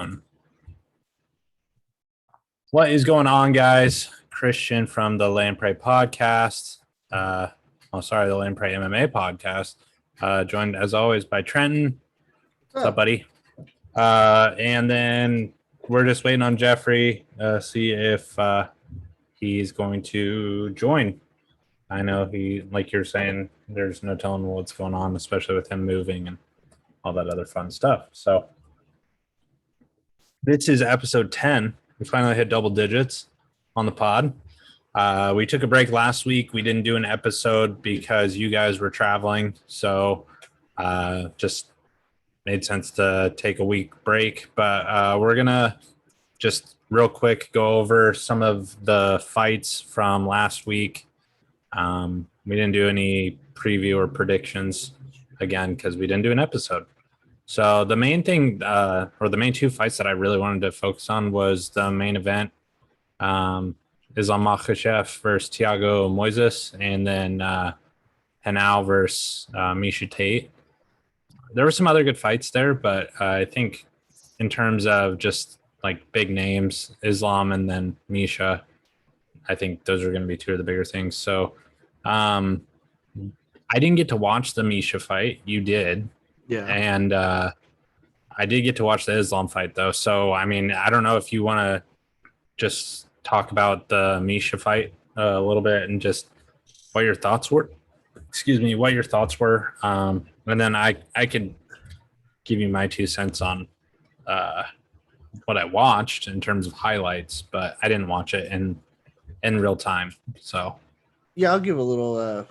One. What is going on, guys? Christian from the Lamprey podcast. The Lamprey MMA podcast. Joined as always by Trenton. What's up, buddy? And then we're just waiting on Jeffrey. See if he's going to join. I know he, like you're saying, there's no telling what's going on, especially with him moving and all that other fun stuff. So this is episode 10. We finally hit double digits on the pod. We took a break last week. We didn't do an episode because you guys were traveling. So just made sense to take a week break. But we're going to just real quick go over some of the fights from last week. We didn't do any preview or predictions again because we didn't do an episode. So the main thing, or the main two fights that I really wanted to focus on was the main event, Islam Makhachev versus Thiago Moises, and then Hanau versus Miesha Tate. There were some other good fights there, but I think in terms of just like big names, Islam and then Miesha, I think those are going to be two of the bigger things. So I didn't get to watch the Miesha fight. You did. Yeah. And I did get to watch the Islam fight, though. So, I mean, I don't know if you want to just talk about the Miesha fight a little bit and just what your thoughts were. What your thoughts were. And then I could give you my 2 cents on what I watched in terms of highlights, but I didn't watch it in real time. So, yeah, I'll give a little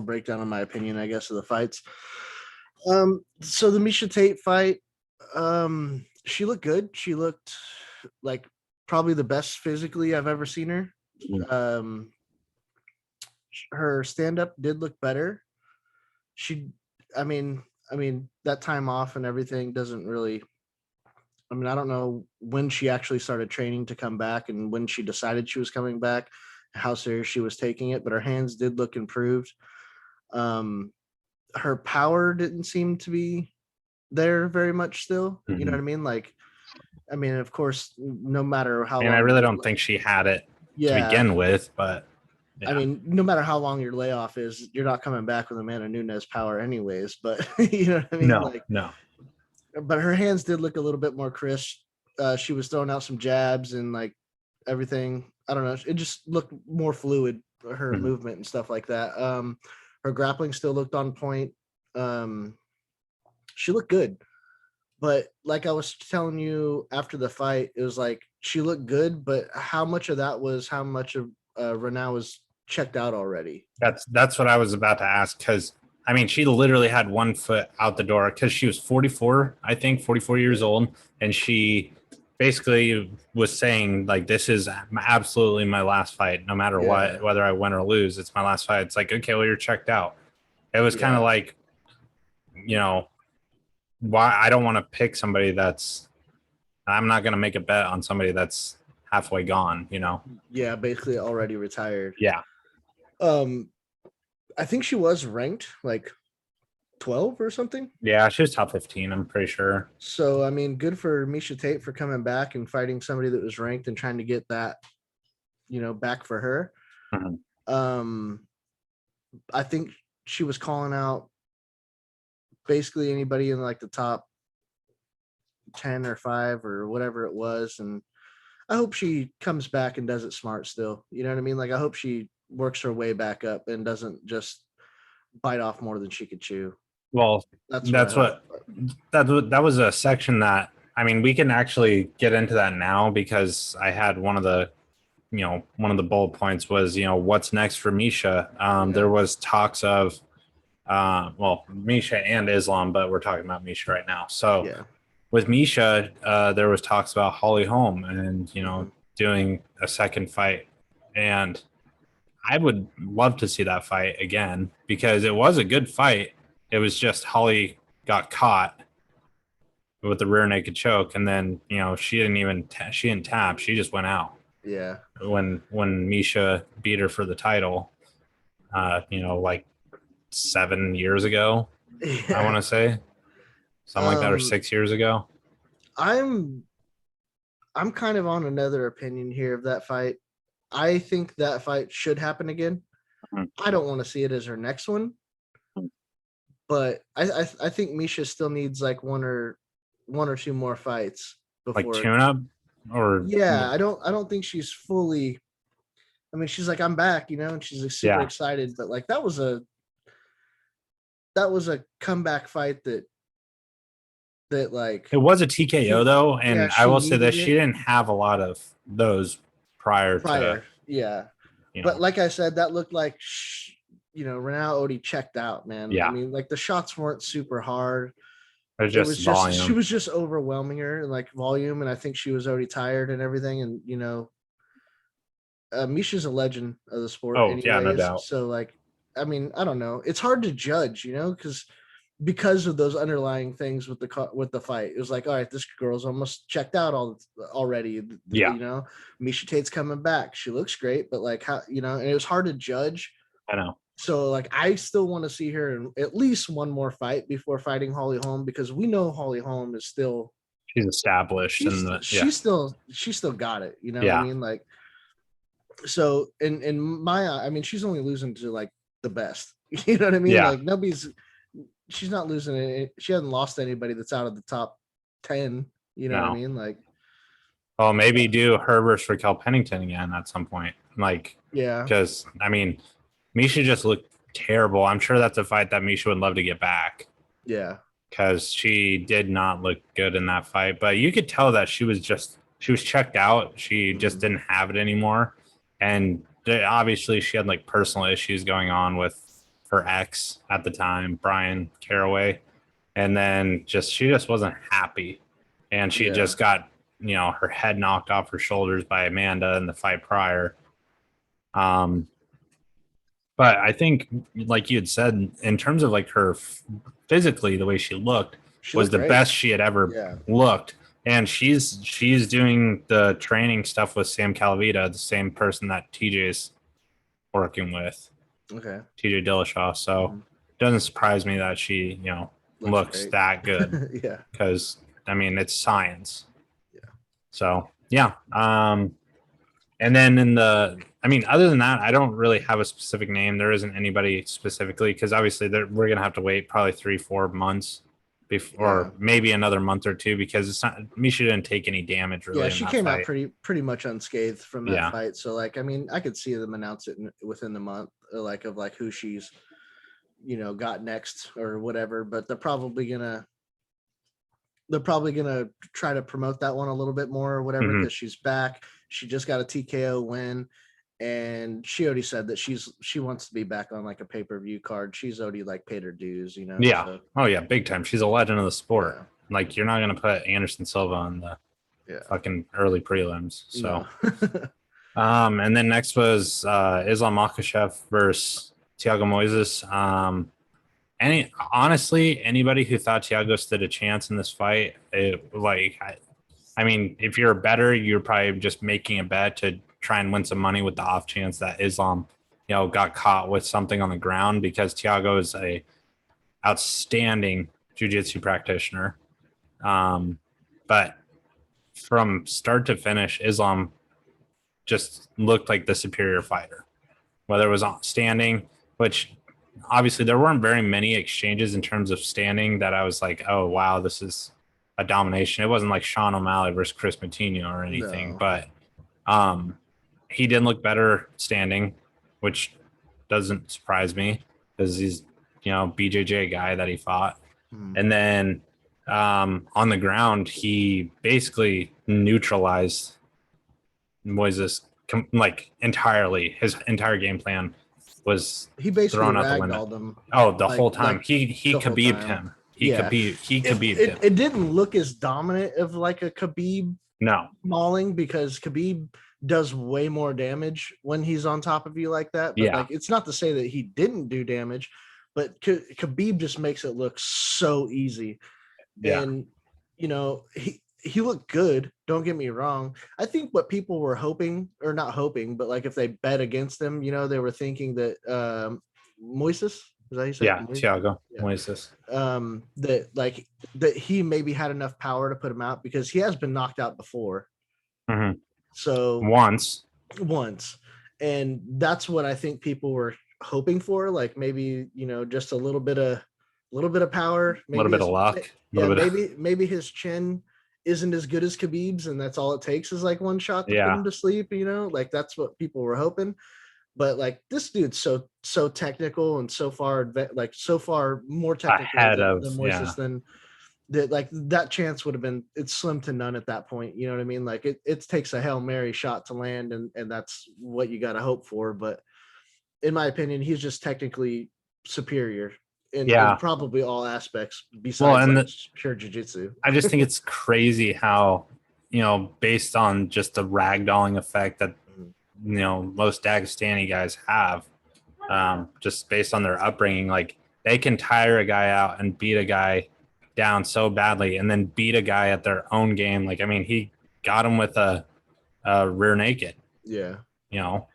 breakdown on my opinion, I guess, of the fights. So the Miesha Tate fight, she looked good. She looked like probably the best physically I've ever seen her. Mm-hmm. Her stand-up did look better. I mean, that time off and everything doesn't really, I don't know when she actually started training to come back and when she decided she was coming back, how serious she was taking it, but her hands did look improved. Her power didn't seem to be there very much still. Mm-hmm. You know what I mean? Like, of course, no matter how long. I really don't think she had it to begin with, but yeah. No matter how long your layoff is, you're not coming back with Amanda Nunes power anyways, but you know what I mean? No. But her hands did look a little bit more crisp. She was throwing out some jabs and like everything. I don't know. It just looked more fluid, her movement and stuff like that. Her grappling still looked on point. She looked good. But like I was telling you after the fight, it was like she looked good, but how much of that was how much of Renau was checked out already? That's what I was about to ask, because she literally had 1 foot out the door because she was 44 years old, and she basically was saying like, this is absolutely my last fight, no matter what, whether I win or lose, it's my last fight. It's like, okay, well, you're checked out. It was kind of like, why I don't want to pick somebody I'm not going to make a bet on somebody that's halfway gone, Yeah, basically already retired. Yeah. I think she was ranked like 12 or something. Yeah, she was top 15, I'm pretty sure. So, good for Miesha Tate for coming back and fighting somebody that was ranked and trying to get that, back for her. Mm-hmm. I think she was calling out basically anybody in like the top 10 or 5 or whatever it was. And I hope she comes back and does it smart still. You know what I mean? Like, I hope she works her way back up and doesn't just bite off more than she could chew. Well, that was a section that, we can actually get into that now, because I had one of the bullet points was, what's next for Miesha. There was talks of, Miesha and Islam, but we're talking about Miesha right now. So with Miesha, there was talks about Holly Holm and, doing a second fight. And I would love to see that fight again, because it was a good fight. It was just Holly got caught with the rear naked choke, and then she didn't tap. She just went out. Yeah. When Miesha beat her for the title, like 7 years ago, I want to say something like that, or 6 years ago. I'm kind of on another opinion here of that fight. I think that fight should happen again. Mhm. I don't want to see it as her next one, but I think Miesha still needs like one or two more fights Like before. tune up or Yeah, I don't think she's fully. I mean, she's like, I'm back, and she's like, super yeah. excited. But like that was a comeback fight that like It was a TKO though, and I she will say needed this: she it didn't have a lot of those prior to, prior. Yeah. you But know, like I said, that looked like Renal Odie checked out, man. I yeah, mean, like the shots weren't super hard. it was It was just just she volume. was just overwhelming her like volume, and I think she was already tired and everything. And Misha's a legend of the sport, Oh yeah, no anyways. doubt. So like, I mean, I don't know. It's hard to judge, because of those underlying things with the fight. It was like, all right, this girl's almost checked out already. Yeah, Miesha Tate's coming back. She looks great, but like how and it was hard to judge. I know. So like I still want to see her in at least one more fight before fighting Holly Holm, because we know Holly Holm is still She's established in the she's still got it. You know what I yeah. mean? Like so in my I mean she's only losing to like the best. You know what I mean? Yeah. Like she's not losing it. She hasn't lost to anybody that's out of the top 10. You know what I No. mean? Like Well, maybe do her versus Raquel Pennington again at some point. Like, yeah. because I mean, Miesha just looked terrible. I'm sure that's a fight that Miesha would love to get back. Yeah. Because she did not look good in that fight. But you could tell that she was checked out. She just didn't have it anymore. And obviously she had like personal issues going on with her ex at the time, Brian Caraway. And then she just wasn't happy. And she just got, her head knocked off her shoulders by Amanda in the fight prior. But I think, like you had said, in terms of like her physically, the way she looked was the best she had ever looked. And she's doing the training stuff with Sam Calavita, the same person that TJ's working with. Okay. TJ Dillishaw. So it doesn't surprise me that she, looks that good. Yeah. Because I mean it's science. Yeah. So yeah. And then other than that, I don't really have a specific name. There isn't anybody specifically because obviously we're gonna have to wait probably 3-4 months before, maybe another month or two, because it's not Miesha didn't take any damage really. Yeah, she came out pretty much unscathed from that fight. So like, I mean, I could see them announce it within the month, like of like who she's, got next or whatever. But they're probably gonna try to promote that one a little bit more or whatever, because she's back. She just got a TKO win, and she already said that she wants to be back on like a pay-per-view card. She's already like paid her dues, Yeah. So. Oh yeah, big time. She's a legend of the sport. Yeah. Like you're not gonna put Anderson Silva on the fucking early prelims. So no. And then next was Islam Makhachev versus Thiago Moises. Anybody who thought Thiago stood a chance in this fight, I mean, if you're a bettor, you're probably just making a bet to try and win some money with the off chance that Islam, got caught with something on the ground, because Thiago is a outstanding jiu-jitsu practitioner. But from start to finish, Islam just looked like the superior fighter, whether it was standing, which obviously there weren't very many exchanges in terms of standing that I was like, oh, wow, this is a domination. It wasn't like Sean O'Malley versus Chris Matinho or anything, but he didn't look better standing, which doesn't surprise me because he's, BJJ guy that he fought. And then on the ground, he basically neutralized Moises entirely. His entire game plan was he basically thrown out the window. Him. Oh, the whole time. He Khabib'd him. He Khabib'd him. It didn't look as dominant of like a Khabib mauling, because Khabib does way more damage when he's on top of you like that. But like, it's not to say that he didn't do damage, but Khabib just makes it look so easy. Yeah. And he looked good. Don't get me wrong. I think what people were hoping, or not hoping, but like if they bet against him, they were thinking that Moises, Is that how you say Yeah, it? Thiago Yeah. Moises. That he maybe had enough power to put him out because he has been knocked out before. Mm-hmm. So Once. And that's what I think people were hoping for, like maybe, just a little bit of power, A little bit of luck. Maybe his chin isn't as good as Khabib's, and that's all it takes is like one shot to put him to sleep, like that's what people were hoping. But like this dude's so technical and so far more technical than Moises than that. Like that chance would have been, it's slim to none at that point. You know what I mean? Like it takes a Hail Mary shot to land, and that's what you got to hope for. But in my opinion, he's just technically superior in probably all aspects besides pure jiu-jitsu. I just think it's crazy how, based on just the ragdolling effect that, most Dagestani guys have, just based on their upbringing, like they can tire a guy out and beat a guy down so badly and then beat a guy at their own game. Like, I mean, he got him with a rear naked. Yeah.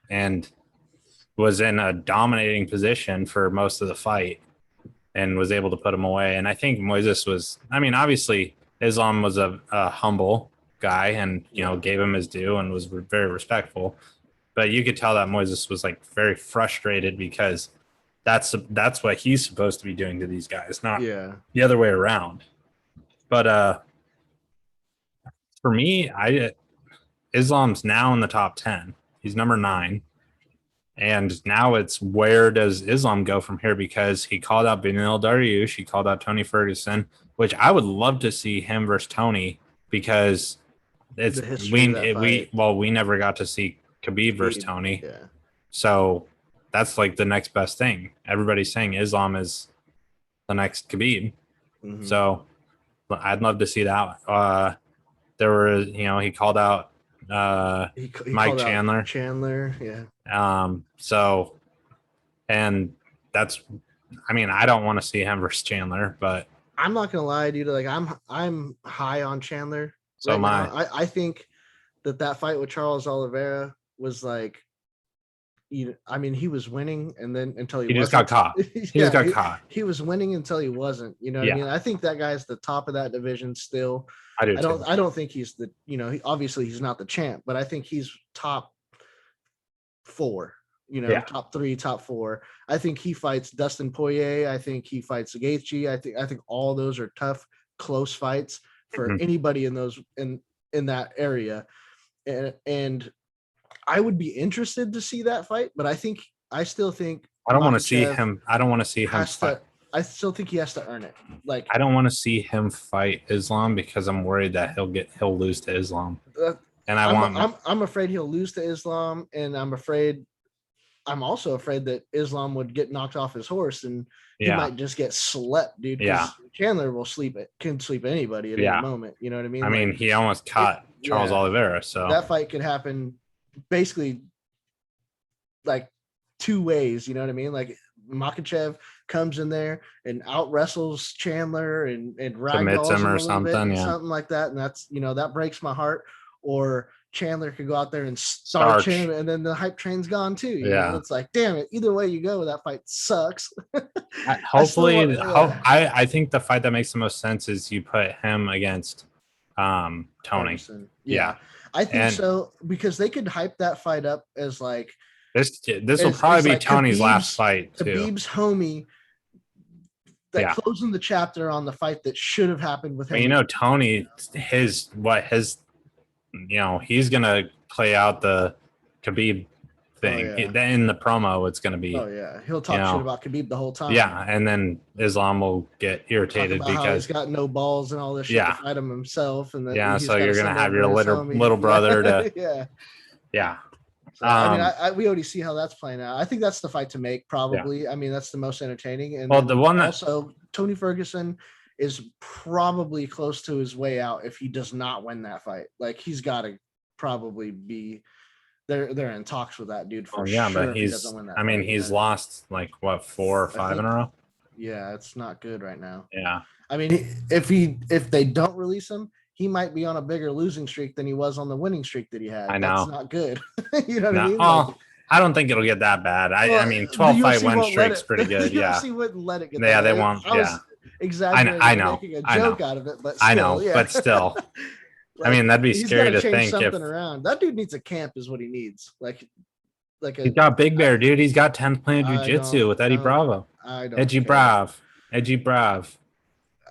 And was in a dominating position for most of the fight and was able to put him away. And I think Moises was, obviously Islam was a humble guy and, gave him his due and was very respectful. But you could tell that Moises was like very frustrated because that's what he's supposed to be doing to these guys, not the other way around. But for me, Islam's now in the top 10. He's number 9. And now it's, where does Islam go from here? Because he called out Beneil Dariush, he called out Tony Ferguson, which I would love to see him versus Tony, because we never got to see Khabib versus Tony. Yeah. So that's like the next best thing. Everybody's saying Islam is the next Khabib. Mm-hmm. So I'd love to see that. There were, he called out he Mike Chandler. Chandler, yeah. So, and that's, I don't want to see him versus Chandler, but I'm not gonna lie, dude. Like I'm high on Chandler. So am I. I think that fight with Charles Oliveira was like, he was winning, and then until he just got caught. He was winning until he wasn't. You know what I mean? I think that guy's the top of that division still. I don't think he's the, obviously he's not the champ, but I think he's top 4, top 3, top 4. I think he fights Dustin Poirier. I think he fights Gaethje. I think all those are tough, close fights for anybody in those, in that area. And I would be interested to see that fight, but I still think I don't want to see him. I don't want to see him fight. I still think he has to earn it. Like, I don't want to see him fight Islam because I'm worried that he'll lose to Islam. And I'm afraid he'll lose to Islam, and I'm also afraid that Islam would get knocked off his horse and he might just get slept, dude. Yeah. Chandler can sleep anybody at any moment. You know what I mean? He almost caught Charles Oliveira. So that fight could happen basically like 2 ways. You know what I mean? Like Makhachev comes in there and out wrestles Chandler and ragdolls him or something, something like that. And that's, that breaks my heart. Or Chandler could go out there and start Chandler, and then the hype train's gone too. You know? It's like, damn it. Either way you go, that fight sucks. Hopefully, I think the fight that makes the most sense is you put him against Tony. Yeah. I think so, because they could hype that fight up as like, this will probably be like Tony's last fight too. Khabib's homie, closing the chapter on the fight that should have happened with him. Tony, he's gonna play out the Khabib thing. Then in the promo, it's gonna be. Oh yeah, he'll talk shit about Khabib the whole time. Yeah, and then Islam will get irritated because he's got no balls and all this shit to fight him himself. And then so you're gonna have your little brother to. Yeah. So, we already see how that's playing out. I think that's the fight to make, probably. Yeah. That's the most entertaining. And the one also Tony Ferguson is probably close to his way out if he does not win that fight. Like, he's got to probably be. They're in talks with that dude for sure. But he doesn't win that he's lost like 4 or 5 in a row. Yeah, it's not good right now. Yeah. If they don't release him, he might be on a bigger losing streak than he was on the winning streak that he had. I know. That's not good. You know what I mean? I don't think it'll get that bad. I mean, 12 fight win streak's pretty good. The Yeah. UFC wouldn't let it get Yeah, that they bad. won't. I was exaggerating, I know. making a joke out of it, but still, I know, yeah. but still. Like, I mean, that'd be he's scary gotta to change think something if around. That dude needs a camp, is what he needs. Like a. he's got Big Bear, dude. He's got 10th Planet I Jiu-Jitsu with Eddie Bravo. I don't Edgy care. Brav. Edgy Brav.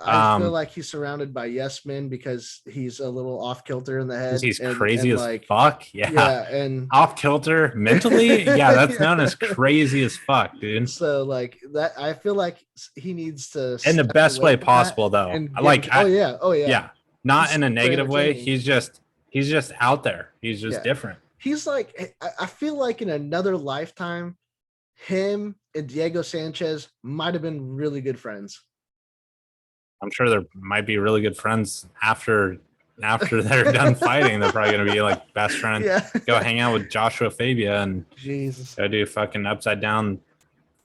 I feel like he's surrounded by yes men because he's a little off kilter in the head. He's crazy as like, fuck. Yeah. And off kilter mentally. Yeah, that's known as crazy as fuck, dude. So like that, I feel like he needs to in the best way possible, though. Yeah, not he's in a negative way. He's just out there. He's just different. He's like, I feel like in another lifetime, him and Diego Sanchez might have been really good friends. I'm sure there might be really good friends after they're done fighting. They're probably gonna be like best friends. Yeah. Go hang out with Joshua Fabia and Jesus. go do fucking upside down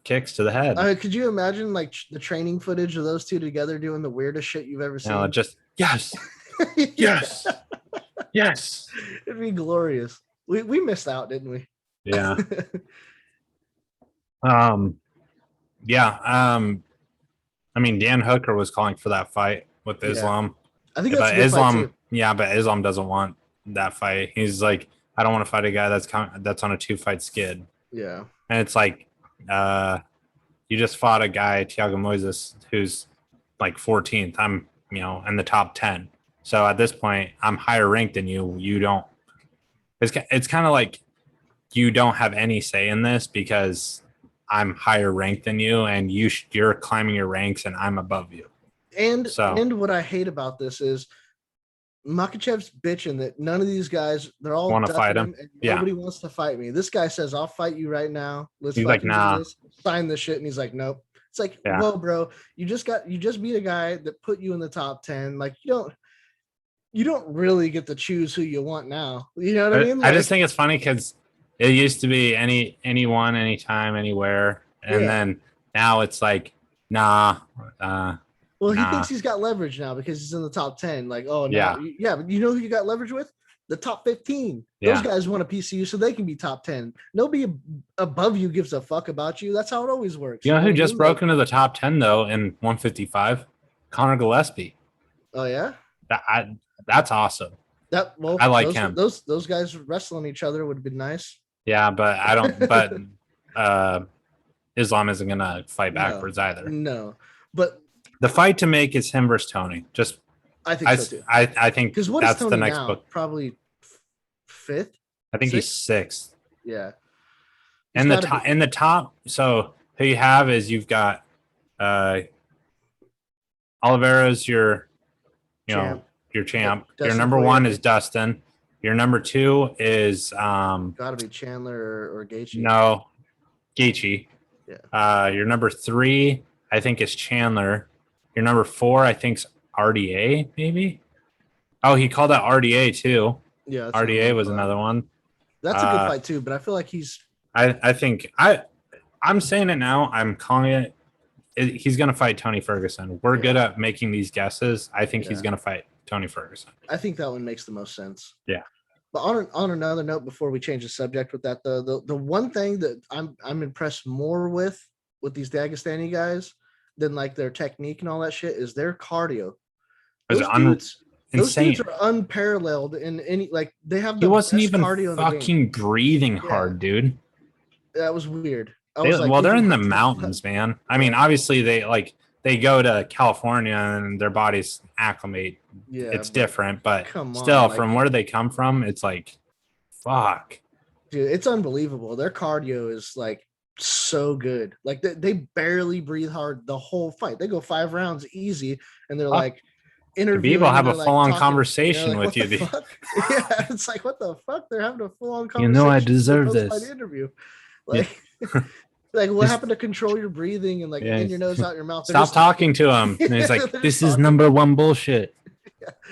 kicks to the head. Could you imagine like the training footage of those two together doing the weirdest shit you've ever seen? No, just yes, yes, yes. It'd be glorious. We missed out, didn't we? Yeah. I mean, Dan Hooker was calling for that fight with Islam. I think that's a good fight too. Yeah, but Islam doesn't want that fight. He's like, I don't want to fight a guy that's on a 2-fight skid. Yeah. And it's like, you just fought a guy, Thiago Moises, who's like 14th. I'm, in the top 10. So at this point, I'm higher ranked than you. You don't. It's kind of like you don't have any say in this because I'm higher ranked than you, and you're climbing your ranks, and I'm above you. And what I hate about this is Makhachev's bitching that none of these guys, they're all want to fight him. And nobody wants to fight me. This guy says, "I'll fight you right now. Let's." He's like, "Nah." Sign this shit, and he's like, "Nope." It's like, well, bro, you just beat a guy that put you in the top 10. Like, you don't really get to choose who you want now. You know what I mean? Like, I just think it's funny because it used to be anyone, anytime, anywhere, and then now it's like, nah. Well, he thinks he's got leverage now because he's in the top 10. Like, oh, no. Yeah, but you know who you got leverage with? The top 15. Those guys want a piece of you so they can be top 10. Nobody above you gives a fuck about you. That's how it always works. You know who just broke into the top 10, though, in 155? Conor Gillespie. Oh, yeah? That's awesome. I like him. Those guys wrestling each other would be nice. Yeah, but I don't. But Islam isn't gonna fight backwards either. No, but the fight to make is him versus Tony. I think so too. I think because that's the next book. Probably 5th. I think he's 6th. Yeah. In the top. So who you have is you've got Oliveira's your champ. Your number 1 is Dustin. Your number 2 is gotta be Chandler or Gaethje. No, Gaethje. Yeah. Your number 3, I think, is Chandler. Your number 4, I think, is RDA. Maybe. Oh, he called that RDA too. Yeah, RDA was another one. That's a good fight too, but I feel like he's. I think I'm saying it now. I'm calling it. He's gonna fight Tony Ferguson. We're good at making these guesses. I think he's gonna fight Tony Ferguson. I think that one makes the most sense. Yeah. But on another note, before we change the subject with that, the one thing that I'm impressed more with these Dagestani guys than like their technique and all that shit is their cardio. Those dudes are unparalleled in any they have. He wasn't even cardio fucking breathing hard, dude. That was weird. They're in the mountains, man. I mean, obviously they go to California and their bodies acclimate. Yeah, it's different, but still, from where they come from, it's like, fuck, dude, it's unbelievable. Their cardio is like so good. Like they barely breathe hard the whole fight. They go 5 rounds easy, and they're like interviewing. People have a full-on conversation with you. Yeah, it's like, what the fuck? They're having a full-on conversation. I deserve this. Interview. Like. Like, what happened to control your breathing and in your nose, out your mouth? Stop talking to him. And he's like, this is number 1 bullshit.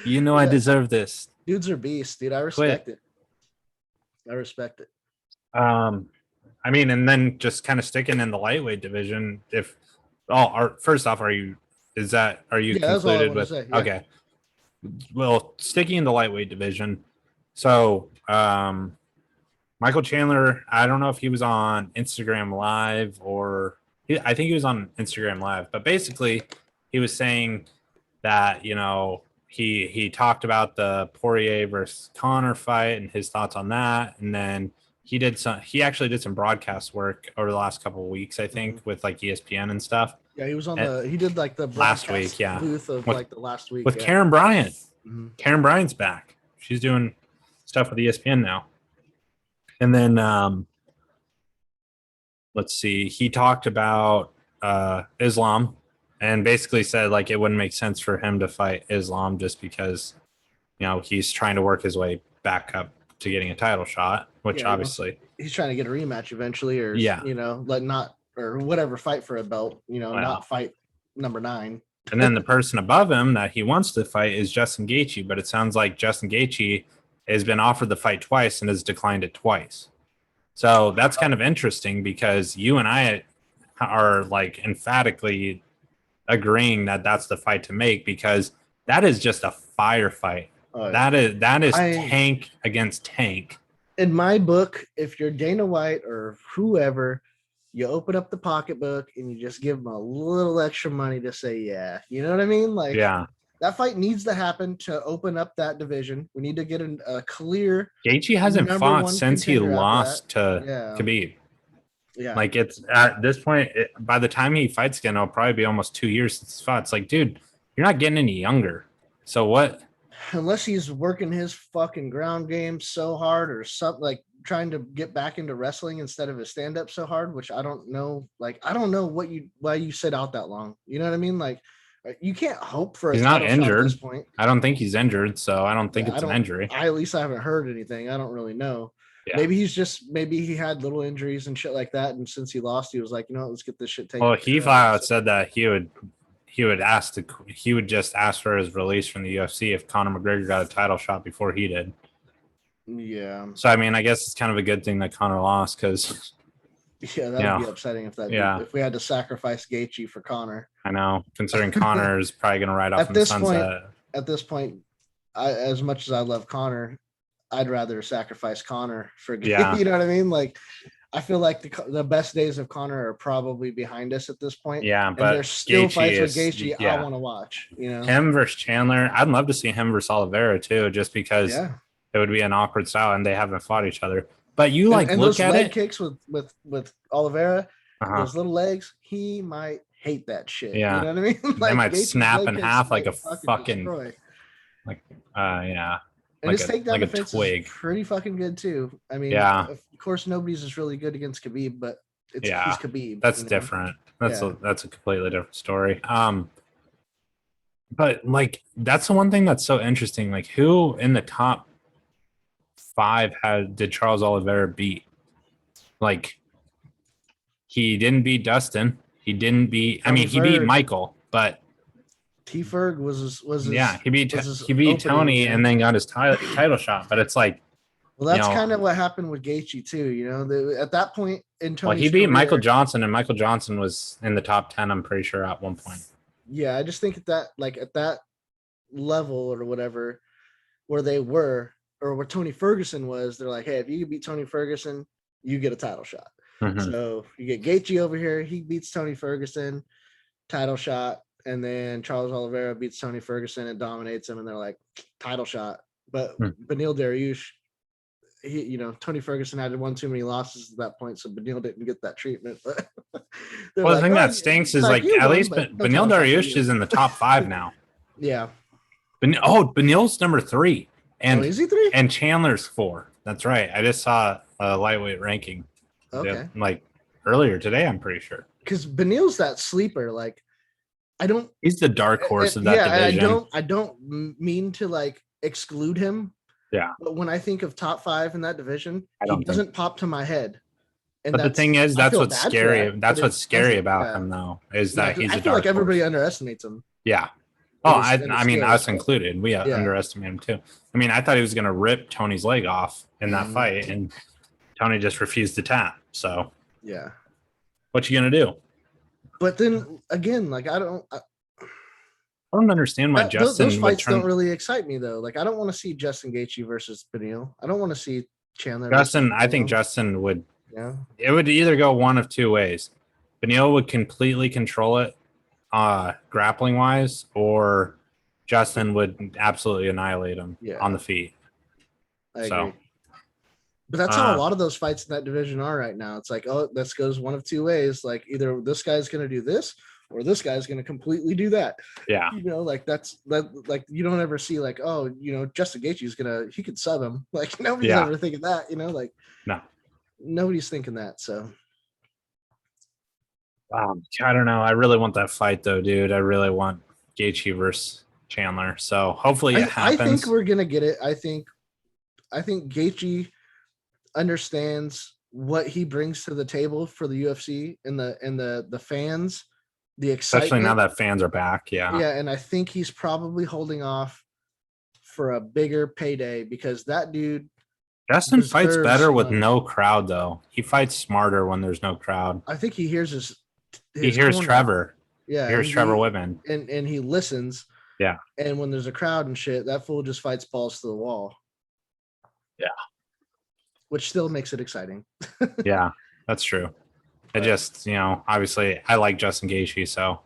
I deserve this. Dudes are beasts, dude. I respect it. I mean, and then just kind of sticking in the lightweight division. First off, are you concluded with? Say, okay. Well, sticking in the lightweight division. So, my Michael Chandler, I don't know if he was on Instagram Live or I think he was on Instagram Live, but basically he was saying that, he talked about the Poirier versus Conor fight and his thoughts on that. And then he actually did some broadcast work over the last couple of weeks, I think, with like ESPN and stuff. Yeah, he was he did like the last week, booth of like the last week. With Karen Bryant. Mm-hmm. Karen Bryant's back. She's doing stuff with ESPN now. And then let's see, he talked about Islam and basically said like it wouldn't make sense for him to fight Islam just because, he's trying to work his way back up to getting a title shot, which obviously he's trying to get a rematch eventually, or fight for a belt, not fight number 9. And then the person above him that he wants to fight is Justin Gaethje, but it sounds like Justin Gaethje has been offered the fight twice and has declined it twice. So that's kind of interesting because you and I are like emphatically agreeing that that's the fight to make because that is just a firefight. That is tank against tank. In my book, if you're Dana White or whoever, you open up the pocketbook and you just give them a little extra money to say, yeah, you know what I mean? Like, yeah, that fight needs to happen to open up that division. We need to get a clear. Gaethje hasn't fought since he lost to Khabib. Yeah, like it's at this point. By the time he fights again, it'll probably be almost 2 years since he fought. It's like, dude, you're not getting any younger. So what? Unless he's working his fucking ground game so hard, or something like trying to get back into wrestling instead of his stand-up so hard, which I don't know. Like, I don't know why you sit out that long. You know what I mean? Like, you can't hope for. He's not injured. At this point. I don't think he's injured, so I don't think it's an injury. At least I haven't heard anything. I don't really know. Yeah. Maybe he had little injuries and shit like that, and since he lost, he was like, let's get this shit taken. Well, he said that he would just ask for his release from the UFC if Conor McGregor got a title shot before he did. Yeah. So I mean, I guess it's kind of a good thing that Conor lost because. Yeah, that would be upsetting if we had to sacrifice Gaethje for Conor. I know, considering Conor is probably going to ride off in the sunset. At this point, as much as I love Conor, I'd rather sacrifice Conor for Gaethje. Yeah. You know what I mean? Like, I feel like the best days of Conor are probably behind us at this point. Yeah, but there's still fights with Gaethje I want to watch. Him versus Chandler. I'd love to see him versus Oliveira too, just because it would be an awkward style and they haven't fought each other. But you look those at leg it. Kicks with Oliveira, those little legs, he might hate that shit. Yeah, you know what I mean? Like, they might snap in half like a fucking destroy. yeah. And his takedown defense twig. is pretty fucking good too. I mean, of course, nobody's just really good against Khabib, but he's Khabib. That's different. That's a completely different story. But like that's the one thing that's so interesting. Like, who in the top 5 did Charles Oliveira beat? Like, he didn't beat Dustin. He didn't beat. I mean, he beat Michael, but T. Ferg was he beat Tony and then got his title shot. But it's like, well, that's kind of what happened with Gaethje too. At that point in Tony's he beat Michael Johnson, and Michael Johnson was in the top 10. I'm pretty sure at one point. Yeah, I just think at that level or whatever, where they were. Or where Tony Ferguson was, they're like, hey, if you can beat Tony Ferguson, you get a title shot. Mm-hmm. So you get Gaethje over here, he beats Tony Ferguson, title shot, and then Charles Oliveira beats Tony Ferguson and dominates him, and they're like, title shot. But Beneil Dariush, Tony Ferguson had one too many losses at that point, so Beneil didn't get that treatment. But the thing that stinks is at least Beneil Dariush is in the top 5 now. Yeah. Beneil's number 3. And is he 3? And Chandler's 4. That's right. I just saw a lightweight ranking. Okay. Like earlier today, I'm pretty sure. Because Beneil's that sleeper. Like, he's the dark horse of that division. I don't mean to like exclude him. Yeah. But when I think of top 5 in that division, he doesn't pop to my head. And but the thing is, that's what's scary. That's what's scary about him, though, is that he's a dark horse. I feel like everybody underestimates him. Yeah. Oh, I mean, us included. We underestimate him too. I mean, I thought he was going to rip Tony's leg off in that fight, and Tony just refused to tap. So, yeah. What you going to do? But then again, like I don't understand why Justin. Those fights don't really excite me though. Like I don't want to see Justin Gaethje versus Beneil. I don't want to see Chandler. Justin, I think Justin would. Yeah. It would either go one of two ways. Beneil would completely control it, grappling wise, or Justin would absolutely annihilate him on the feet. I agree. But that's how a lot of those fights in that division are right now. It's like, oh, this goes one of two ways. Like either this guy's going to do this or this guy's going to completely do that. Yeah. You know, like like you don't ever see like, oh, you know, Justin Gaethje he could sub him. Like nobody's ever thinking that, you know, like no, nobody's thinking that. So. I don't know. I really want that fight though, dude. I really want Gaethje versus Chandler. So hopefully it happens. I think we're going to get it. I think Gaethje understands what he brings to the table for the UFC and the fans, the excitement. Especially now that fans are back. Yeah. Yeah. And I think he's probably holding off for a bigger payday because that dude. Justin fights better with no crowd though. He fights smarter when there's no crowd. I think he hears he hears corner. Trevor. Yeah. He hears Trevor Whitman. And he listens. Yeah. And when there's a crowd and shit, that fool just fights balls to the wall. Yeah. Which still makes it exciting. Yeah, that's true. I just, obviously I like Justin Gaethje, so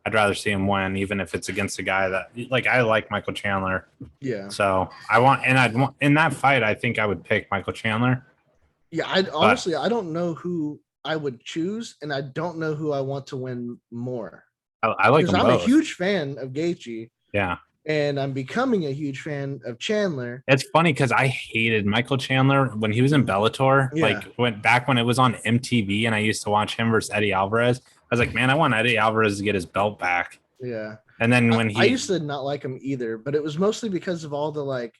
I'd rather see him win, even if it's against a guy that I like Michael Chandler. Yeah. So I'd want in that fight, I think I would pick Michael Chandler. Yeah, honestly, I don't know who I would choose, and I don't know who I want to win more. I like them both. I'm a huge fan of Gaethje. Yeah. And I'm becoming a huge fan of Chandler. It's funny because I hated Michael Chandler when he was in Bellator. Yeah. When it was on MTV and I used to watch him versus Eddie Alvarez. I was like, man, I want Eddie Alvarez to get his belt back. Yeah. And then I used to not like him either, but it was mostly because of all the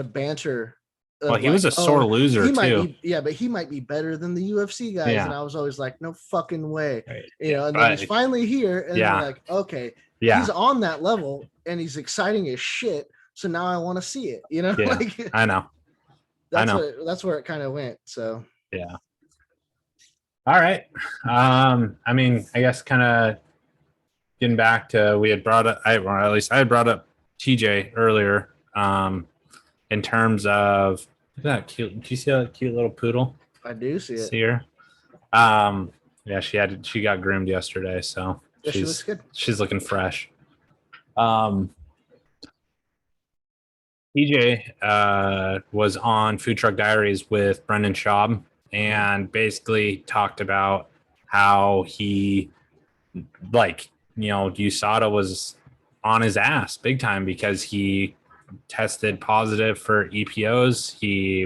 banter. Well, he was a sore loser too. But he might be better than the UFC guys. Yeah. And I was always like, no fucking way. Right. And then he's finally here. And I'm like, okay. Yeah. He's on that level and he's exciting as shit. So now I want to see it, Yeah. I know. That's where it kind of went. So yeah. All right. I guess kind of getting back to we had brought up I had brought up TJ earlier. In terms of look at that cute. Do you see that cute little poodle? I do see it. See her? She got groomed yesterday, so yeah, she looks good. She's looking fresh. TJ was on Food Truck Diaries with Brendan Schaub and basically talked about how he USADA was on his ass big time because he tested positive for EPOs. He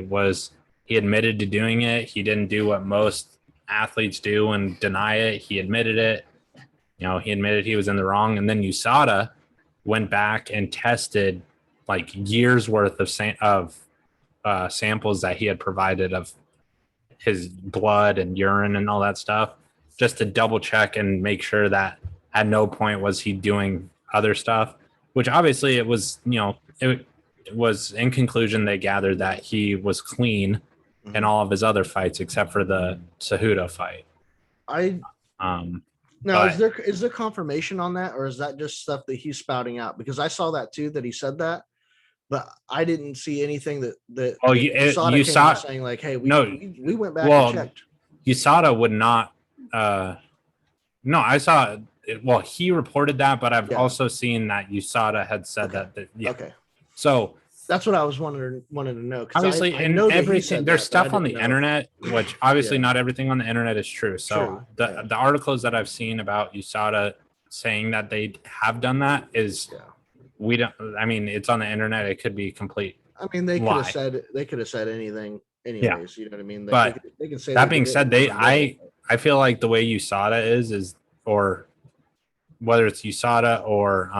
admitted to doing it. He didn't do what most athletes do and deny it. He admitted it. He admitted he was in the wrong. And then USADA went back and tested years worth of samples that he had provided of his blood and urine and all that stuff, just to double check and make sure that at no point was he doing other stuff, which obviously it was, it was in conclusion, they gathered that he was clean in all of his other fights, except for the Cejudo fight. Is there confirmation on that, or is that just stuff that he's spouting out? Because I saw that too, that he said that, but I didn't see anything that USADA saying like, hey, we went back and checked. USADA would not. No, I saw. Well, he reported that, but I've also seen that USADA had said that. Okay. So that's what I was wanting to know. Obviously, I know everything. There's stuff on the internet, which obviously not everything on the internet is true. So the articles that I've seen about USADA saying that they have done that is we don't. I mean, it's on the internet. It could be complete. I mean, they could have said anything, anyways. You know what I mean? They can say that. Being said, I feel like the way USADA is or whether it's USADA or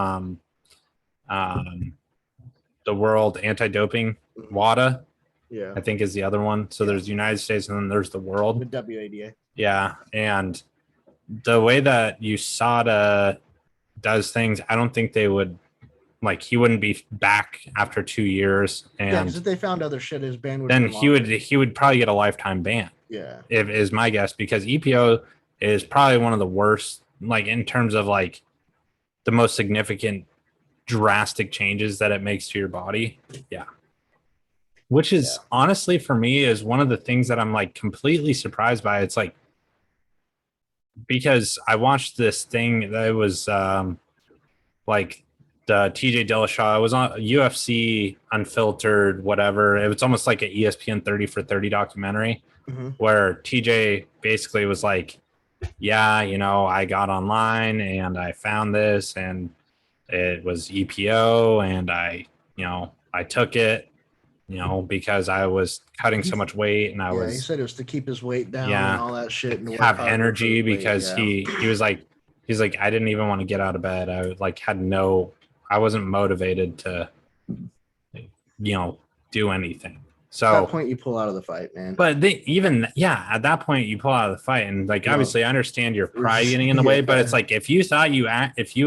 the World Anti-Doping WADA, I think is the other one. So there's the United States and then there's the world. The WADA. Yeah, and the way that USADA does things, I don't think they would he wouldn't be back after 2 years. And if they found other shit, his ban would. Then he would probably get a lifetime ban. Yeah, is my guess, because EPO is probably one of the worst, in terms of the most significant drastic changes that it makes to your body. Yeah. which is honestly for me is one of the things that I'm like completely surprised by. It's like, because I watched this thing that was like the TJ Dillishaw. It was on UFC Unfiltered, whatever. It was almost like an ESPN 30 for 30 documentary where TJ basically was like, yeah, you know, I got online and I found this and it was EPO and I took it, because I was cutting so much weight and he said it was to keep his weight down and all that shit and have energy because he was like, he's like, I didn't even want to get out of bed. I like I wasn't motivated to, do anything. So at that point you pull out of the fight, man. But at that point you pull out of the fight, and like obviously I understand your pride getting in the way, but it's like if you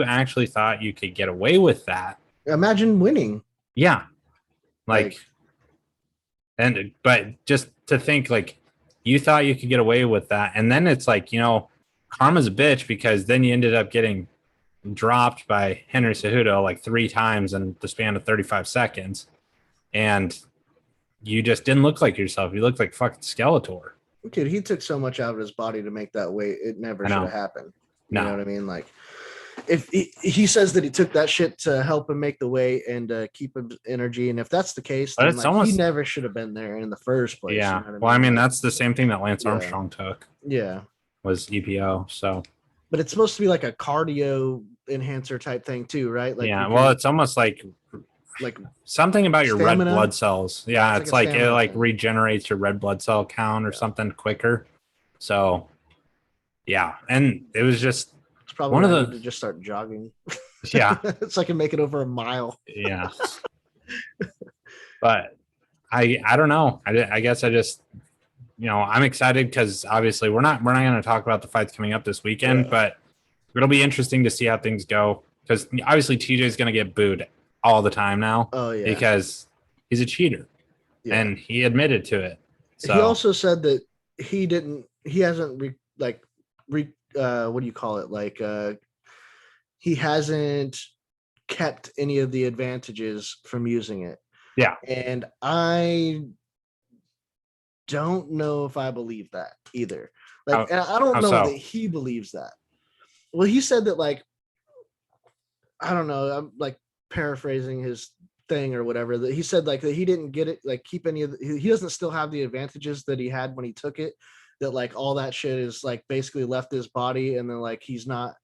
actually thought you could get away with that, imagine winning. Yeah, but just to think like you thought you could get away with that, and then it's like karma's a bitch because then you ended up getting dropped by Henry Cejudo like 3 times in the span of 35 seconds, and you just didn't look like yourself. You looked like fucking Skeletor. Dude, he took so much out of his body to make that weight. It never should have happened. You know what I mean? Like, if he says that he took that shit to help him make the weight and keep his energy, and if that's the case, then he never should have been there in the first place. Yeah. You know well, I mean, that's the same thing that Lance Armstrong took. Yeah. Was EPO. So. But it's supposed to be like a cardio enhancer type thing too, right? Like well, it's almost like something about your red blood cells. Yeah, it's like it like regenerates your red blood cell count or something quicker. So yeah, and it was just it's probably one of the to just start jogging. Yeah. So I can make it over a mile. Yeah. But I don't know. I guess I just I'm excited because obviously we're not going to talk about the fights coming up this weekend, but it'll be interesting to see how things go because obviously TJ is going to get booed all the time now. Oh yeah, because he's a cheater, and he admitted to it. So he also said that he hasn't what do you call it? Like he hasn't kept any of the advantages from using it. Yeah, and I don't know if I believe that either. Like, and I don't know that he believes that. Well, he said that like I don't know. I'm like paraphrasing his thing or whatever, that he said like that he didn't get it, like keep any of he doesn't still have the advantages that he had when he took it, that like all that shit is like basically left his body, and then like he's not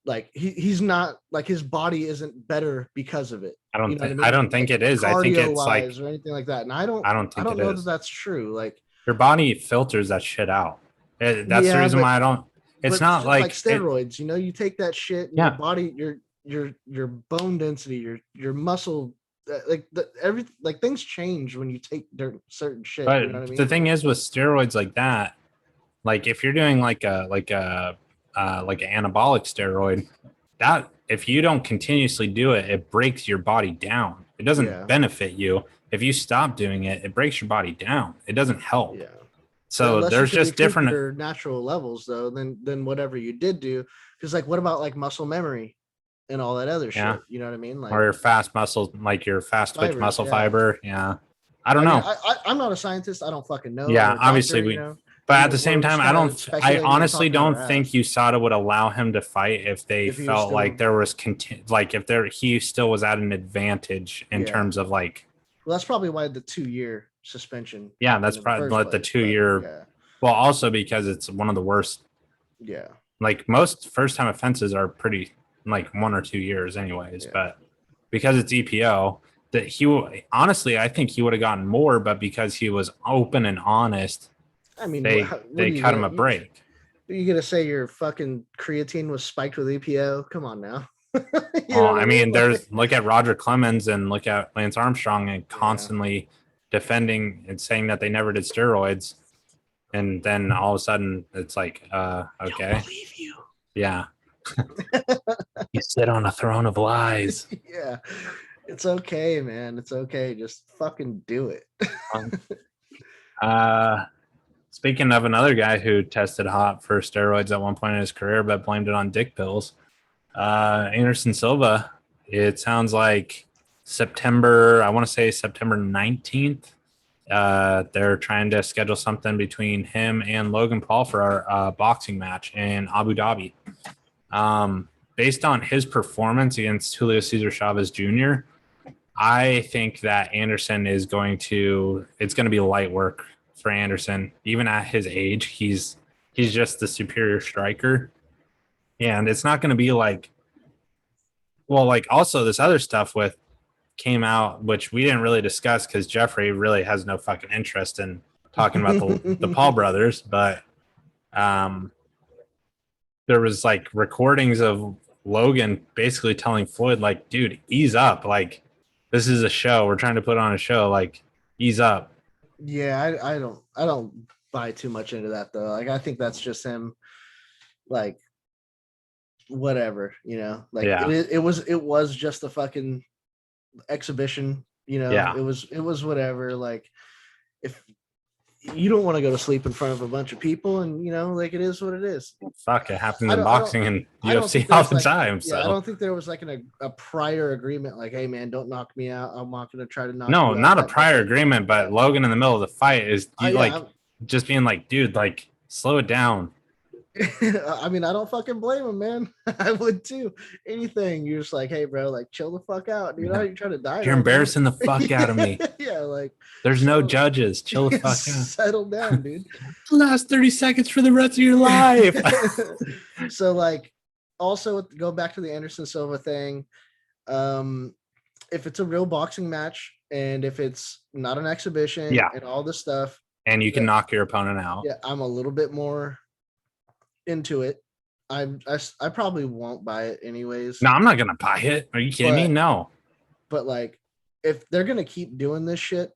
like he's not like his body isn't better because of it. I don't think it is. I think it's like or anything like that, and I don't know that that's true. Like your body filters that shit out. That's the reason why I don't. It's not like steroids. You take that shit. And your body, your bone density, your muscle, things change when you take certain shit. But you know what I mean? The thing is with steroids like that, like if you're doing like an anabolic steroid, that if you don't continuously do it, it breaks your body down. It doesn't benefit you. If you stop doing it, it breaks your body down. It doesn't help. Yeah. So there's just different natural levels though than whatever you did do. Because like what about like muscle memory and all that other shit? You know what I mean? Like, or your fast muscle, like your fast twitch muscle fiber. Yeah. I don't know. I'm not a scientist. I don't fucking know. Yeah, obviously but at the same time, I honestly don't think USADA would allow him to fight if they felt like there was he still was at an advantage in terms of like. Well, that's probably why the 2-year suspension. Yeah, that's probably the 2-year. Yeah. Well, also because it's one of the worst. Yeah. Like most first-time offenses are pretty like 1 or 2 years, anyways. But because it's EPO, that honestly, I think he would have gotten more, but because he was open and honest. I mean, they cut him a break. You gonna say your fucking creatine was spiked with EPO? Come on now. I mean, look at Roger Clemens and look at Lance Armstrong and constantly defending and saying that they never did steroids, and then all of a sudden it's like, okay, don't believe you. Yeah, you sit on a throne of lies. Yeah, it's okay, man. It's okay. Just fucking do it. Speaking of another guy who tested hot for steroids at one point in his career, but blamed it on dick pills, Anderson Silva, it sounds like September, I want to say September 19th. They're trying to schedule something between him and Logan Paul for our boxing match in Abu Dhabi. Based on his performance against Julio Cesar Chavez Jr., I think that Anderson is going to – it's going to be light work for Anderson. Even at his age, he's just the superior striker. And it's not going to be like – well, like also this other stuff with came out, which we didn't really discuss because Jeffrey really has no fucking interest in talking about the Paul brothers. But there was like recordings of Logan basically telling Floyd, like, dude, ease up. Like, this is a show. We're trying to put on a show. Like, ease up. Yeah, I don't buy too much into that though. Like, I think that's just him, like, whatever, you know. Like, Yeah. it was just a fucking exhibition, you know. Yeah. It was whatever. Like, if you don't want to go to sleep in front of a bunch of people, and you know, like, it is what it is. Fuck, it happens in boxing and UFC all the time. Yeah, So I don't think there was like a prior agreement, like, hey man, don't knock me out. I'm not gonna try to knock no, you not out. a prior agreement, but Logan in the middle of the fight is Yeah, just being like, dude, like, slow it down. I mean, I don't fucking blame him, man. I would too. Anything, you're just like, hey, bro, like, chill the fuck out. You know, you're trying to die. You're embarrassing the fuck out of me. Yeah, like, there's no judges. Chill the fuck out. Settle down, dude. Last 30 seconds for the rest of your life. So, like, also go back to the Anderson Silva thing. If it's a real boxing match and if it's not an exhibition, and all this stuff, and you can knock your opponent out. Yeah, I'm a little bit more into it. I probably won't buy it anyways. No, I'm not gonna buy it. Are you kidding me? No. But like, if they're gonna keep doing this shit,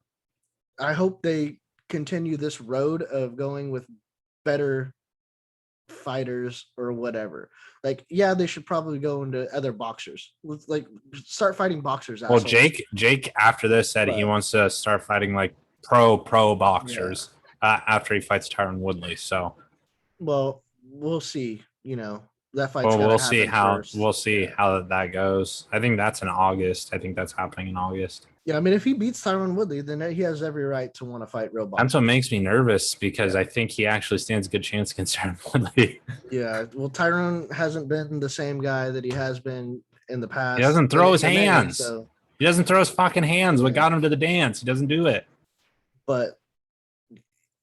I hope they continue this road of going with better fighters or whatever. Like, yeah, they should probably go into other boxers. Like, start fighting boxers. Well, Jake after this said he wants to start fighting like pro boxers after he fights Tyron Woodley. So, well, we'll see. You know, that fight's well, we'll see how that goes. I think that's in August. I think that's happening in August. Yeah, I mean, if he beats Tyron Woodley, then he has every right to want to fight real boxers. That's what makes me nervous because I think he actually stands a good chance against Tyron Woodley. Yeah, well, Tyron hasn't been the same guy that he has been in the past. He doesn't throw his hands. So. He doesn't throw his fucking hands. What got him to the dance? He doesn't do it. But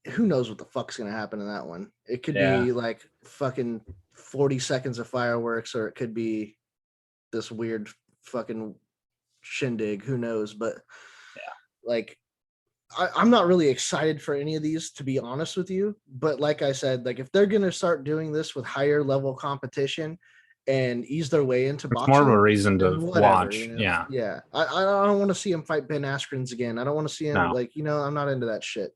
who knows what the fuck's going to happen in that one? It could be like fucking 40 seconds of fireworks, or it could be this weird fucking shindig. Who knows? But like, I'm not really excited for any of these, to be honest with you. But like I said, like, if they're going to start doing this with higher level competition and ease their way into boxing, more of a reason to watch. You know? Yeah. I don't want to see him fight Ben Askren's again. I don't want to see him like, you know, I'm not into that shit.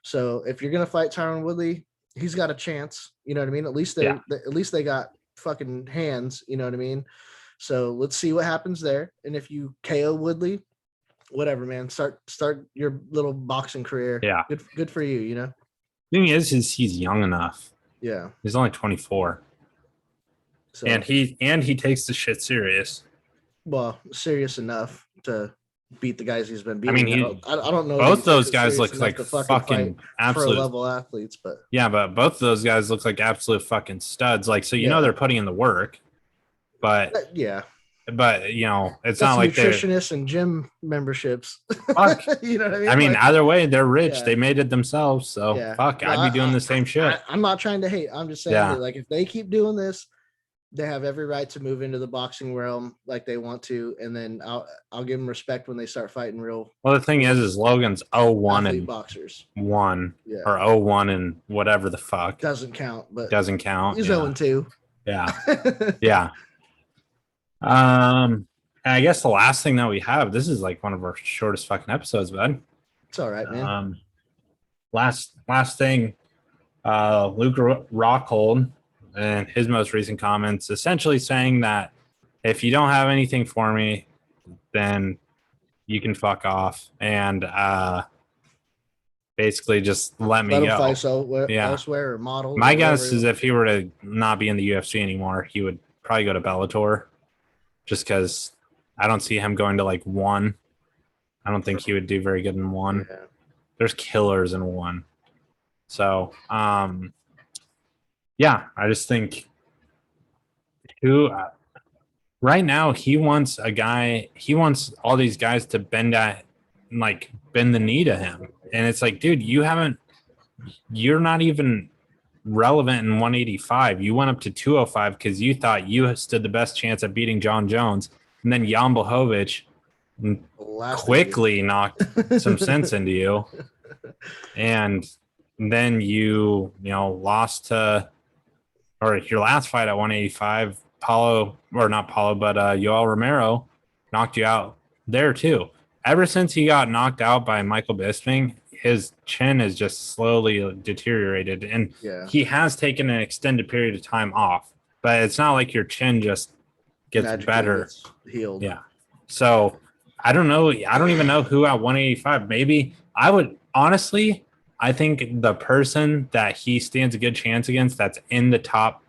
So if you're going to fight Tyron Woodley, he's got a chance. You know what I mean? At least they got fucking hands. You know what I mean? So let's see what happens there. And if you KO Woodley, whatever, man, start your little boxing career. Yeah. Good for you, you know? The thing is he's young enough. Yeah. He's only 24. So, and he takes the shit serious. Well, serious enough to beat the guys he's been beating. I mean, I don't know. Both those guys look like fucking absolute pro level athletes, but but both of those guys look like absolute fucking studs. Like, so you know they're putting in the work, but but you know it's not like nutritionists and gym memberships. Fuck. You know what I mean? I mean, either way, they're rich. They made it themselves. So fuck, I'd be doing the same shit. I'm not trying to hate. I'm just saying that, like, if they keep doing this, they have every right to move into the boxing realm like they want to, and then I'll give them respect when they start fighting real. Well, the thing is Logan's 0-1 and boxers. Or 0-1 and whatever the fuck. Doesn't count, but doesn't count. He's 0-2. Yeah. Yeah. And I guess the last thing that we have, this is like one of our shortest fucking episodes, bud. It's all right, man. Last thing, Luke Rockhold and his most recent comments essentially saying that if you don't have anything for me, then you can fuck off and basically just let me go. Fight elsewhere or model. My guess is if he were to not be in the UFC anymore, he would probably go to Bellator, just because I don't see him going to like 1. I don't think he would do very good in 1. Yeah. There's killers in 1. So, yeah, I just think right now he wants all these guys to bend the knee to him. And it's like, dude, you're not even relevant in 185. You went up to 205 because you thought you stood the best chance at beating John Jones. And then Jan Blachowicz quickly knocked some sense into you. And then you lost to, or your last fight at 185, Yoel Romero knocked you out there too. Ever since he got knocked out by Michael Bisping, his chin has just slowly deteriorated, and he has taken an extended period of time off. But it's not like your chin just gets better. Gets healed. Yeah. So I don't know. I don't even know who at 185. Maybe I would honestly. I think the person that he stands a good chance against that's in the top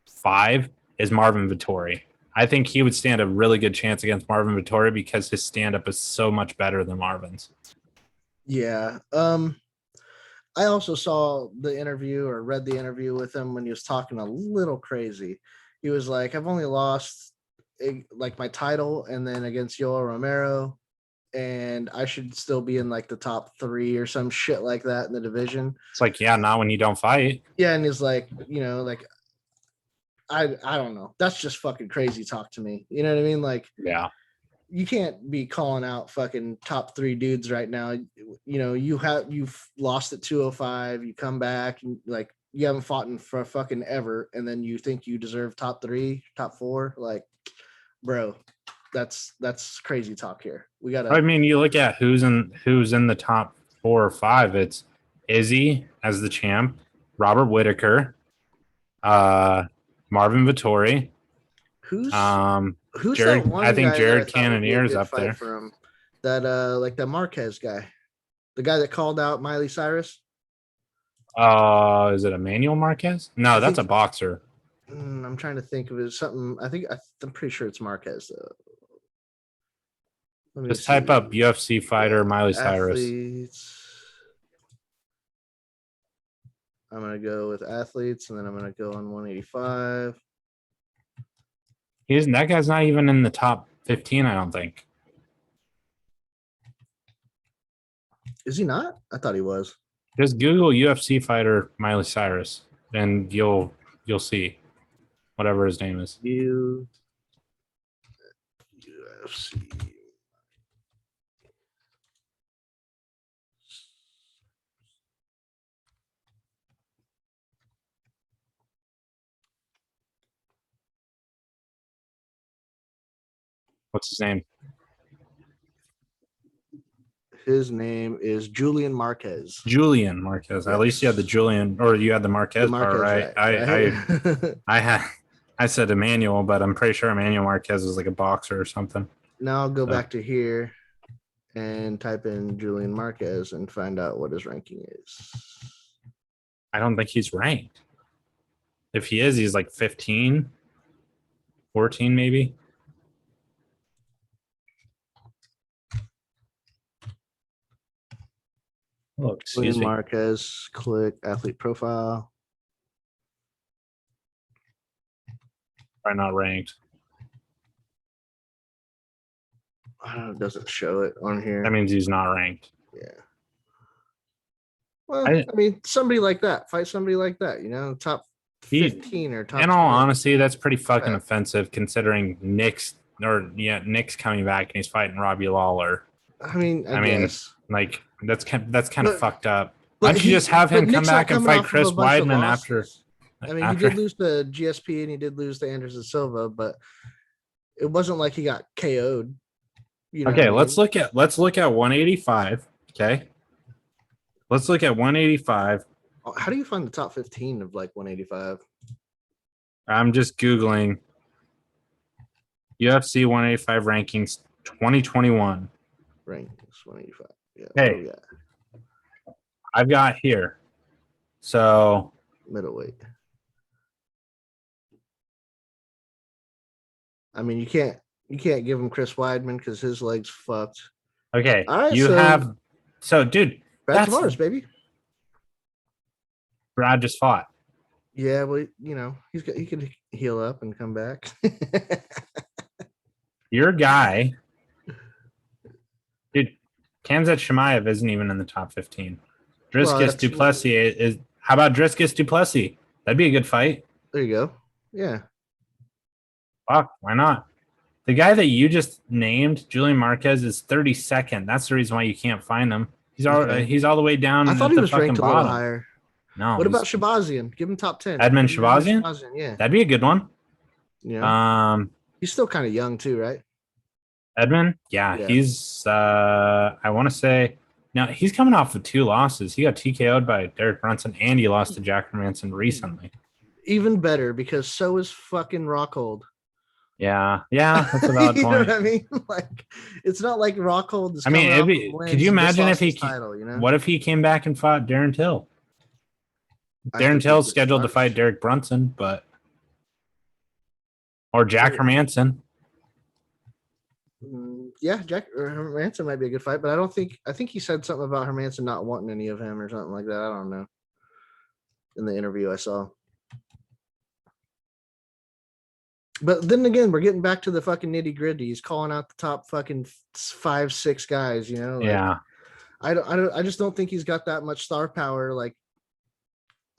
5 is Marvin Vettori. I think he would stand a really good chance against Marvin Vettori because his stand-up is so much better than Marvin's. Yeah. I also saw the interview or read the interview with him when he was talking a little crazy. He was like, I've only lost like my title and then against Yoel Romero, and I should still be in like the top 3 or some shit like that in the division. It's like, yeah, not when you don't fight. Yeah, and he's like, like I don't know. That's just fucking crazy talk to me. You know what I mean? Like, yeah, you can't be calling out fucking top 3 dudes right now. You've lost at 205. You come back and like you haven't fought in for fucking ever, and then you think you deserve top 3, top 4. Like, bro, that's crazy talk here. We gotta. I mean, you look at who's in the top 4 or 5. It's Izzy as the champ, Robert Whittaker, Marvin Vettori. Who's Jared? that one I think guy Jared that I thought would be a Cannonier's good up fight there. for him? That like the Marquez guy, the guy that called out Miley Cyrus. Is it Emmanuel Marquez? No, that's a boxer. I'm trying to think of it. Something. I'm pretty sure it's Marquez though. Just type up UFC fighter Miley Cyrus. Athletes. I'm gonna go with athletes, and then I'm gonna go on 185. That guy's not even in the top 15, I don't think. Is he not? I thought he was. Just Google UFC fighter Miley Cyrus, and you'll see whatever his name is. UFC. What's his name? His name is Julian Marquez. Julian Marquez. Yes. At least you had the Julian, or you had the Marquez, part right. I said Emmanuel, but I'm pretty sure Emmanuel Marquez is like a boxer or something. Now I'll go back to here and type in Julian Marquez and find out what his ranking is. I don't think he's ranked. If he is, he's like 15, 14 maybe. Oh, excuse me. Marquez, click athlete profile. Probably not ranked. It doesn't show it on here. That means he's not ranked. Yeah. Well, I mean, somebody like that, fight somebody like that, top 15 or top. In all honesty, that's pretty fucking offensive considering Nick's coming back and he's fighting Robbie Lawler. I mean, guess. Like that's kind of fucked up. Why don't you just have him come back and fight Chris Weidman after? I mean, he did lose to GSP and he did lose to Anderson Silva, but it wasn't like he got KO'd. Okay, let's look at 185. Okay, let's look at 185. How do you find the top 15 of like 185? I'm just Googling UFC 185 rankings 2021. Rankings 185. Yeah. Hey, I've got here. So middleweight. I mean, you can't You can't give him Chris Weidman because his leg's fucked. Okay, All right, you have dude. Brad Tavares, baby. Brad just fought. Yeah, well, he could heal up and come back. Your guy, dude. Khamzat Chimaev isn't even in the top 15. Dricus Duplessis is. How about Dricus Duplessis? That'd be a good fight. There you go. Yeah. Fuck, why not? The guy that you just named, Julian Marquez, is 32nd. That's the reason why you can't find him. He's all the way down. I thought he was ranked a little higher. No. What about Shabazian? Give him top 10. Edmund Shabazian? Yeah. That'd be a good one. Yeah. He's still kind of young too, right? Edmund? Yeah. He's I want to say now he's coming off of 2 losses. He got TKO'd by Derek Brunson and he lost to Jack Hermanson recently. Even better because so is fucking Rockhold. Yeah, that's a valid point. You know what I mean? Like, it's not like Rockhold is. Could you imagine if he? What if he came back and fought Darren Till? Darren Till's scheduled to fight Derek Brunson, or Jack Hermanson. Yeah, Jack Hermanson might be a good fight, but I think he said something about Hermanson not wanting any of him or something like that. I don't know. In the interview I saw. But then again, we're getting back to the fucking nitty gritty. He's calling out the top fucking 5-6 guys, Yeah. I just don't think he's got that much star power. Like,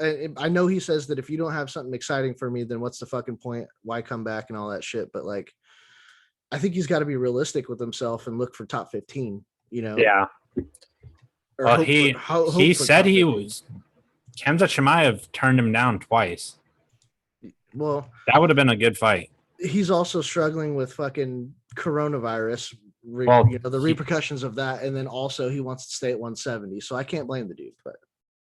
I know he says that if you don't have something exciting for me, then what's the fucking point? Why come back and all that shit? But like, I think he's got to be realistic with himself and look for top 15. Yeah. Well, he said he was. Khamzat Chimaev turned him down twice. Well, that would have been a good fight. He's also struggling with fucking coronavirus, the repercussions of that, and then also he wants to stay at 170. So I can't blame the dude. But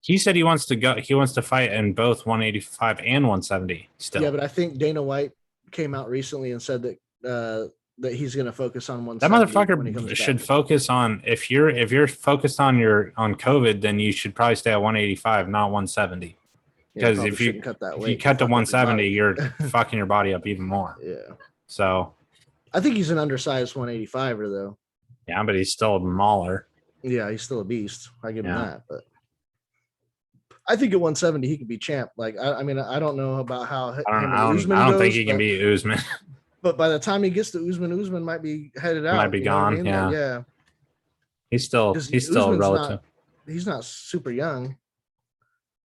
he said he wants to go. He wants to fight in both 185 and 170. Still, yeah. But I think Dana White came out recently and said that he's going to focus on 170. That motherfucker should focus on if you're focused on COVID, then you should probably stay at 185, not 170. Because if you cut to 170, you're fucking your body up even more. Yeah. So I think he's an undersized 185er though. Yeah, but he's still a mauler. Yeah, he's still a beast. I give him that. But I think at 170 he could be champ. Like I mean, I don't know about how I don't think he can beat Usman. But by the time he gets to Usman might be headed out. Might be gone. Yeah. Yeah. He's still relative. He's not super young.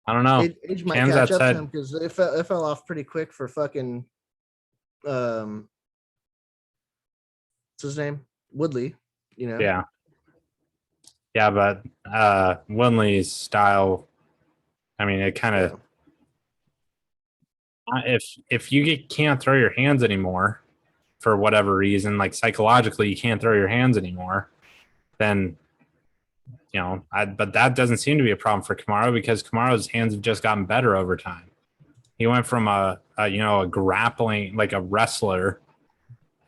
I don't know. Age might catch up to him because it fell off pretty quick for fucking what's his name? Woodley, Yeah. Yeah, but Woodley's style, I mean, it kind of if you can't throw your hands anymore for whatever reason, like psychologically you can't throw your hands anymore, then but that doesn't seem to be a problem for Kamaru because Kamaru's hands have just gotten better over time. He went from a grappling, like a wrestler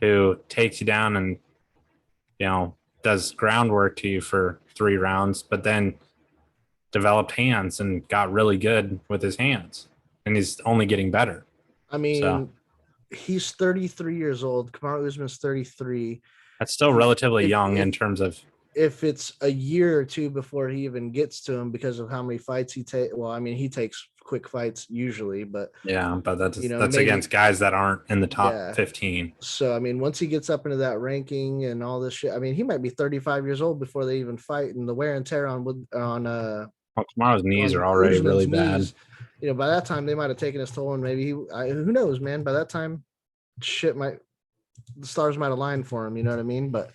who takes you down and, does groundwork to you for 3 rounds, but then developed hands and got really good with his hands. And he's only getting better. I mean, he's 33 years old. Kamaru Usman's 33. That's still relatively young in terms of. If it's a year or two before he even gets to him because of how many fights he takes. Well, I mean, he takes quick fights usually, but that's against guys that aren't in the top 15. So, I mean, once he gets up into that ranking and all this shit, I mean, he might be 35 years old before they even fight, and the wear and tear Kamaru's knees are already really bad. By that time they might have taken his toll, and maybe who knows, man? By that time, the stars might align for him. You know what I mean? But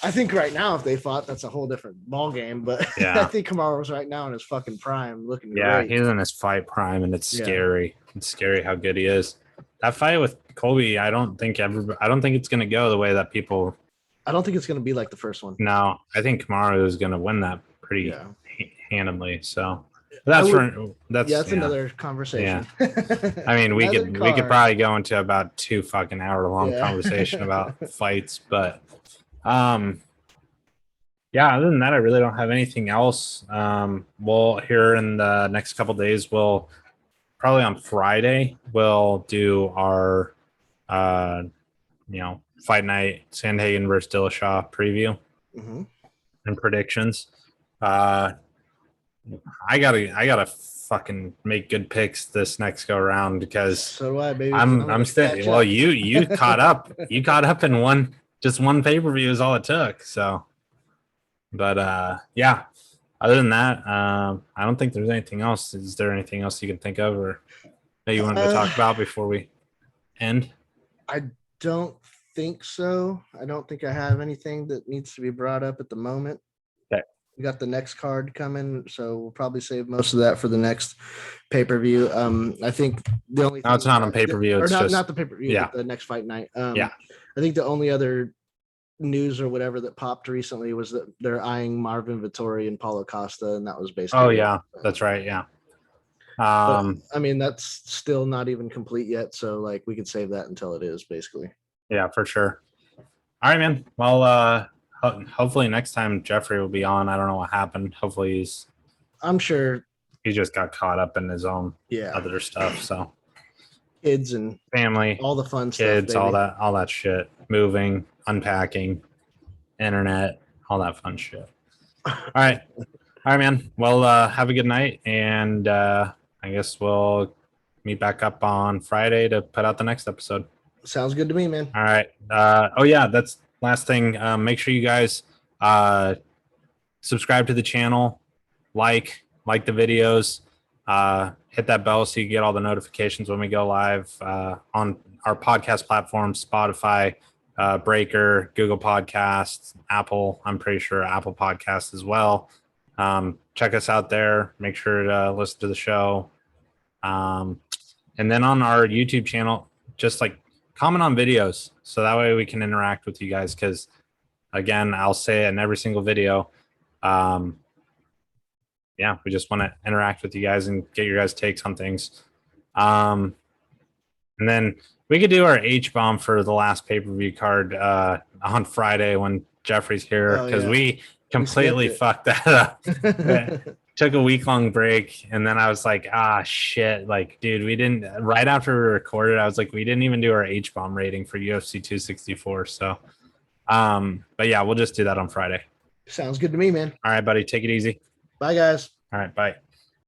I think right now, if they fought, that's a whole different ball game. But I think Kamaru's right now in his fucking prime, looking great. He's in his fight prime, and it's scary. It's scary how good he is. That fight with Colby, I don't think it's going to go the way that people. I don't think it's going to be like the first one. No, I think Kamaru is going to win that pretty handily. So that's another conversation. Yeah. I mean, we could probably go into about 2 fucking hour long conversation about fights, but. Other than that, I really don't have anything else. We'll here in the next couple days, we'll probably on Friday, we'll do our Fight Night, Sandhagen versus Dillishaw preview Mm-hmm. and predictions. I gotta fucking make good picks this next go around because So do I, baby. I'm still well. You caught up. You caught up in one pay-per-view is all it took. So, but yeah. Other than that, I don't think there's anything else. Is there anything else you can think of or that you wanted to talk about before we end? I don't think so. I don't think I have anything that needs to be brought up at the moment. Okay. We got the next card coming, so we'll probably save most of that for the next pay-per-view. I think the only No, it's not on pay-per-view. It's just not the pay-per-view, yeah. but the next fight night. Yeah. I think the only other news or whatever that popped recently was that they're eyeing Marvin Vettori and Paulo Costa, and that was basically. Oh yeah, that's right. Yeah. But, I mean, that's still not even complete yet, so like we could save that until it is, basically. Yeah, for sure. All right, man. Well, hopefully next time Jeffrey will be on. I don't know what happened. Hopefully I'm sure he just got caught up in his own other stuff. So kids and family, all the fun kids, stuff, baby. all that shit, moving, unpacking, internet, all that fun shit. All right, man. Well, have a good night, and I guess we'll meet back up on Friday to put out the next episode. Sounds good to me, man. All right. Oh yeah, that's last thing. Make sure you guys subscribe to the channel, like the videos, hit that bell so you get all the notifications when we go live on our podcast platforms, Spotify, Breaker, Google Podcasts, Apple. I'm pretty sure Apple Podcasts as well. Check us out there. Make sure to listen to the show. And then on our YouTube channel, just like comment on videos so that way we can interact with you guys, because again, I'll say it in every single video. Yeah, we just want to interact with you guys and get your guys' takes on things. And then we could do our H-bomb for the last pay-per-view card on Friday when Jeffrey's here, because we completely fucked that up. Took a week-long break, and then I was like, shit. Like, dude, we didn't, right after we recorded, I was like, we didn't even do our H-bomb rating for UFC 264. So, but yeah, we'll just do that on Friday. Sounds good to me, man. All right, buddy. Take it easy. Bye, guys. All right, bye.